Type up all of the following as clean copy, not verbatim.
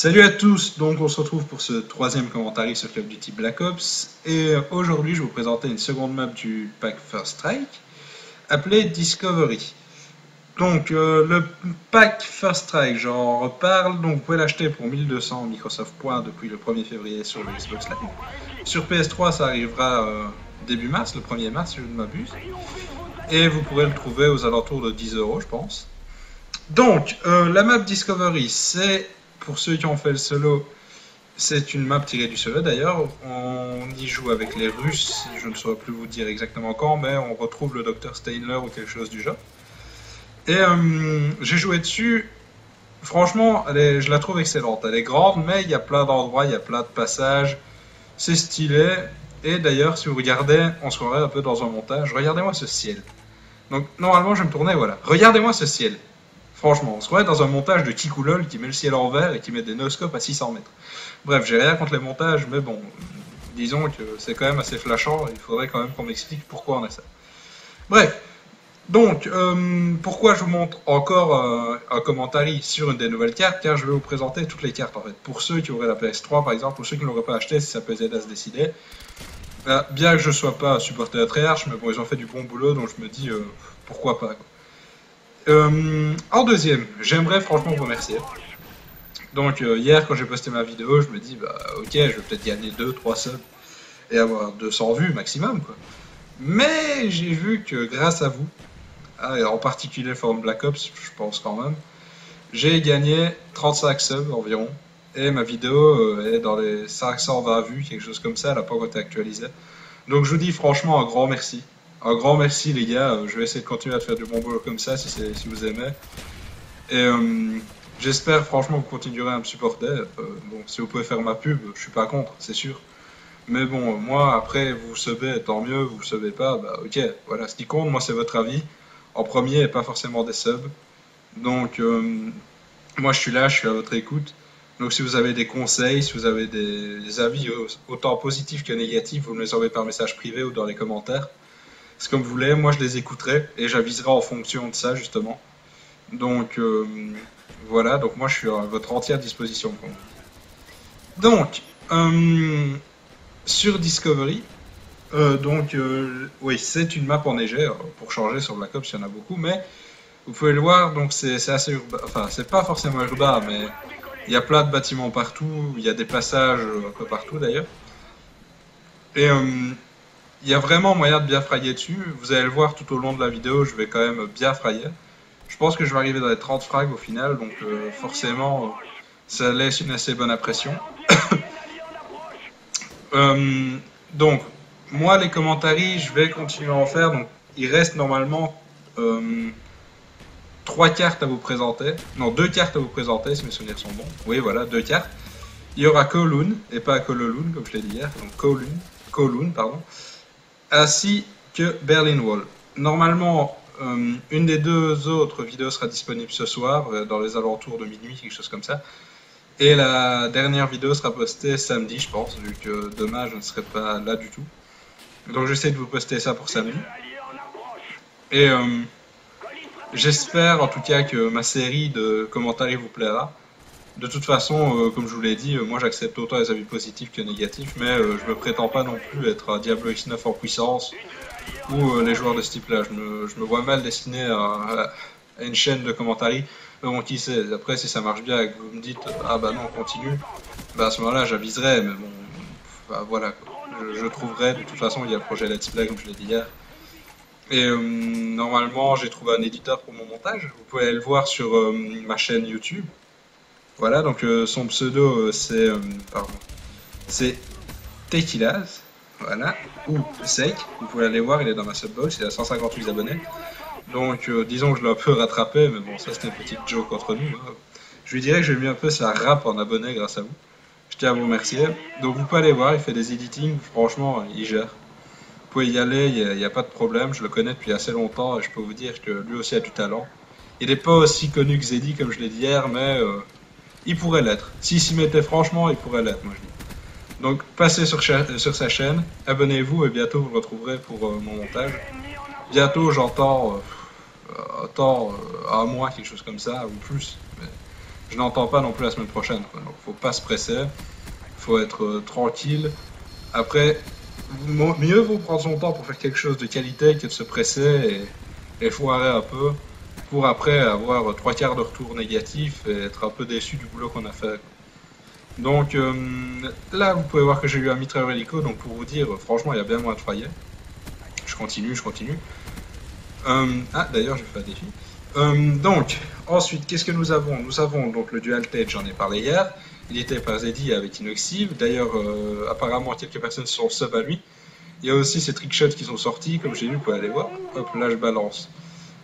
Salut à tous, donc on se retrouve pour ce troisième commentaire sur Call of Duty Black Ops et aujourd'hui je vais vous présenter une seconde map du pack First Strike appelée Discovery. Donc le pack First Strike, j'en reparle, donc vous pouvez l'acheter pour 1200 Microsoft Points depuis le 1er février sur le Xbox Live. Sur PS3 ça arrivera début mars, le 1er mars si je ne m'abuse, et vous pourrez le trouver aux alentours de 10€ je pense. Donc la map Discovery c'est... Pour ceux qui ont fait le solo, c'est une map tirée du solo d'ailleurs. On y joue avec les Russes, je ne saurais plus vous dire exactement quand, mais on retrouve le Dr Steinler ou quelque chose du genre. Et j'ai joué dessus, franchement, je la trouve excellente. Elle est grande, mais il y a plein d'endroits, il y a plein de passages, c'est stylé. Et d'ailleurs, si vous regardez, on se croirait un peu dans un montage. Regardez-moi ce ciel. Donc normalement, je vais me tourner, voilà. Regardez-moi ce ciel. Franchement, on se croirait dans un montage de Kikoulol qui met le ciel en vert et qui met des no-scopes à 600 mètres. Bref, j'ai rien contre les montages, mais bon, disons que c'est quand même assez flashant, il faudrait quand même qu'on m'explique pourquoi on a ça. Bref, donc, pourquoi je vous montre encore un commentaire sur une des nouvelles cartes, car je vais vous présenter toutes les cartes en fait. Pour ceux qui auraient la PS3 par exemple, ou ceux qui ne l'auraient pas acheté, si ça peut aider à se décider. Bien que je ne sois pas supporter de Treyarch, mais bon, ils ont fait du bon boulot, donc je me dis, pourquoi pas quoi. En deuxième, j'aimerais franchement vous remercier. Donc hier quand j'ai posté ma vidéo, je me dis bah ok, je vais peut-être gagner 2-3 subs et avoir 200 vues maximum quoi. Mais j'ai vu que grâce à vous, et en particulier le forum Black Ops, je pense quand même, j'ai gagné 35 subs environ. Et ma vidéo est dans les 520 vues, quelque chose comme ça, elle n'a pas encore été actualisée. Donc je vous dis franchement un grand merci. Un grand merci les gars, je vais essayer de continuer à faire du bon boulot comme ça si vous aimez. Et j'espère franchement que vous continuerez à me supporter. Bon, si vous pouvez faire ma pub, je suis pas contre, c'est sûr. Mais bon, moi après vous subez, tant mieux, vous subez pas, bah ok, voilà, ce qui compte, moi c'est votre avis. En premier et pas forcément des subs. Donc moi je suis là, je suis à votre écoute. Donc si vous avez des conseils, si vous avez des avis autant positifs que négatifs, vous me les envoyez par message privé ou dans les commentaires. C'est comme vous voulez, moi je les écouterai et j'aviserai en fonction de ça justement. Donc voilà, donc moi je suis à votre entière disposition. Donc, sur Discovery, oui c'est une map enneigée, pour changer sur Black Ops il y en a beaucoup, mais vous pouvez le voir, donc c'est assez urbain, enfin c'est pas forcément urbain, mais il y a plein de bâtiments partout, il y a des passages un peu partout d'ailleurs. Et il y a vraiment moyen de bien frayer dessus. Vous allez le voir tout au long de la vidéo, je vais quand même bien frayer. Je pense que je vais arriver dans les 30 frags au final, donc forcément ça laisse une assez bonne impression. Donc moi les commentaires, je vais continuer à en faire. Donc il reste normalement 3 cartes à vous présenter. Non, 2 cartes à vous présenter si mes souvenirs sont bons. Oui voilà, 2 cartes. Il y aura Kowloon et pas Kowloon comme je l'ai dit hier. Donc Kowloon pardon. Ainsi que Berlin Wall. Normalement, une des deux autres vidéos sera disponible ce soir, dans les alentours de minuit, quelque chose comme ça. Et la dernière vidéo sera postée samedi, je pense, vu que demain je ne serai pas là du tout. Donc j'essaie de vous poster ça pour samedi. Et j'espère en tout cas que ma série de commentaires vous plaira. De toute façon, comme je vous l'ai dit, moi j'accepte autant les avis positifs que négatifs, mais je me prétends pas non plus être un Diablo X9 en puissance ou les joueurs de ce type-là. Je me vois mal destiné à une chaîne de commentaires. Mais bon, qui sait, après si ça marche bien et que vous me dites ah bah non, on continue, bah à ce moment-là j'aviserai, mais bon, bah, voilà, je trouverai, de toute façon il y a le projet Let's Play comme je l'ai dit hier. Et normalement j'ai trouvé un éditeur pour mon montage, vous pouvez aller le voir sur ma chaîne YouTube. Voilà, donc son pseudo c'est Tequilas, voilà, ou Sek, vous pouvez aller voir, il est dans ma subbox, il a 158 abonnés. Donc disons que je l'ai un peu rattrapé, mais bon, ça c'était une petite joke entre nous. Hein. Je lui dirais que j'ai mis un peu sa rap en abonnés grâce à vous. Je tiens à vous remercier. Donc vous pouvez aller voir, il fait des editings, franchement, il gère. Vous pouvez y aller, il n'y a pas de problème, je le connais depuis assez longtemps et je peux vous dire que lui aussi a du talent. Il n'est pas aussi connu que Zeddy comme je l'ai dit hier, mais il pourrait l'être. S'il s'y mettait franchement, il pourrait l'être, moi je dis. Donc passez sur sa chaîne, abonnez-vous et bientôt vous le retrouverez pour mon montage. Bientôt j'entends un mois, quelque chose comme ça, ou plus. Mais je n'entends pas non plus la semaine prochaine, quoi. Donc faut pas se presser, faut être tranquille. Après, mieux vaut prendre son temps pour faire quelque chose de qualité que de se presser et foirer un peu pour après avoir trois quarts de retour négatif et être un peu déçu du boulot qu'on a fait. Donc là, vous pouvez voir que j'ai eu un mitrailleur hélico, donc pour vous dire, franchement, il y a bien moins de foyer. Je continue, je continue. Ah, d'ailleurs, je fais un défi. Donc, ensuite, qu'est-ce que nous avons? Nous avons donc le Dual Tech, j'en ai parlé hier. Il était par Zeddy avec Inoxive. D'ailleurs, apparemment, quelques personnes se sont sub à lui. Il y a aussi ces trickshots qui sont sortis, comme j'ai vu, vous pouvez aller voir. Hop, là, je balance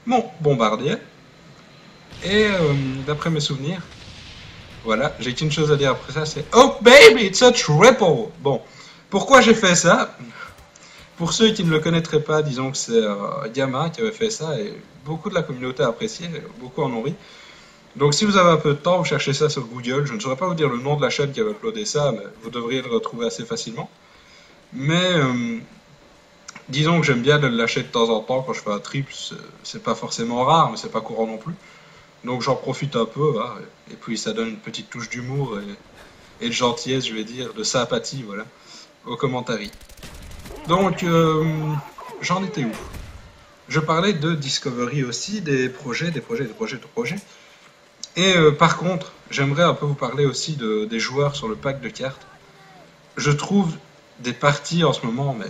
mon bombardier. Et d'après mes souvenirs, voilà, j'ai qu'une chose à dire après ça, c'est Oh baby, it's a triple! Bon, pourquoi j'ai fait ça? Pour ceux qui ne le connaîtraient pas, disons que c'est Gamma qui avait fait ça et beaucoup de la communauté a apprécié, beaucoup en ont ri. Donc si vous avez un peu de temps, vous cherchez ça sur Google. Je ne saurais pas vous dire le nom de la chaîne qui avait uploadé ça, mais vous devriez le retrouver assez facilement. Mais disons que j'aime bien le lâcher de temps en temps quand je fais un triple. C'est pas forcément rare, mais c'est pas courant non plus. Donc j'en profite un peu, hein, et puis ça donne une petite touche d'humour et de gentillesse, je vais dire, de sympathie, voilà, aux commentaires. Donc j'en étais où? Je parlais de Discovery aussi, des projets. Et par contre, j'aimerais un peu vous parler aussi des joueurs sur le pack de cartes. Je trouve des parties en ce moment, mais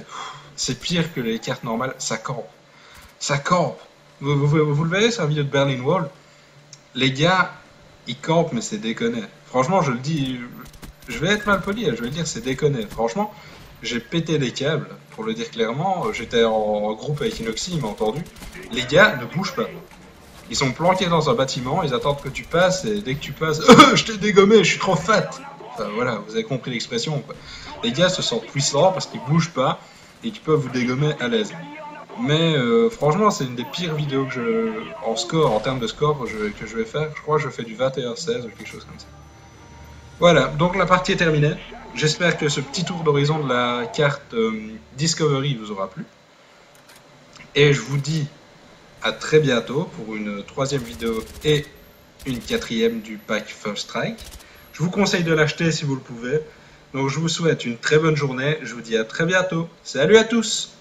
c'est pire que les cartes normales, ça campe. Ça campe. Vous le verrez sur la vidéo de Berlin Wall. Les gars, ils campent, mais c'est déconné. Franchement, je le dis, je vais être mal poli, je vais le dire, c'est déconné. Franchement, j'ai pété les câbles, pour le dire clairement. J'étais en groupe avec Inoxy, il m'a entendu. Les gars ne bougent pas. Ils sont planqués dans un bâtiment, ils attendent que tu passes, et dès que tu passes, je t'ai dégommé, je suis trop fat. Enfin voilà, vous avez compris l'expression, quoi. Les gars se sentent puissants parce qu'ils bougent pas et qu'ils peuvent vous dégommer à l'aise. Mais franchement, c'est une des pires vidéos en score, en termes de score, que je vais faire. Je crois que je fais du 21-16 ou quelque chose comme ça. Voilà, donc la partie est terminée. J'espère que ce petit tour d'horizon de la carte Discovery vous aura plu. Et je vous dis à très bientôt pour une troisième vidéo et une quatrième du pack First Strike. Je vous conseille de l'acheter si vous le pouvez. Donc je vous souhaite une très bonne journée. Je vous dis à très bientôt. Salut à tous!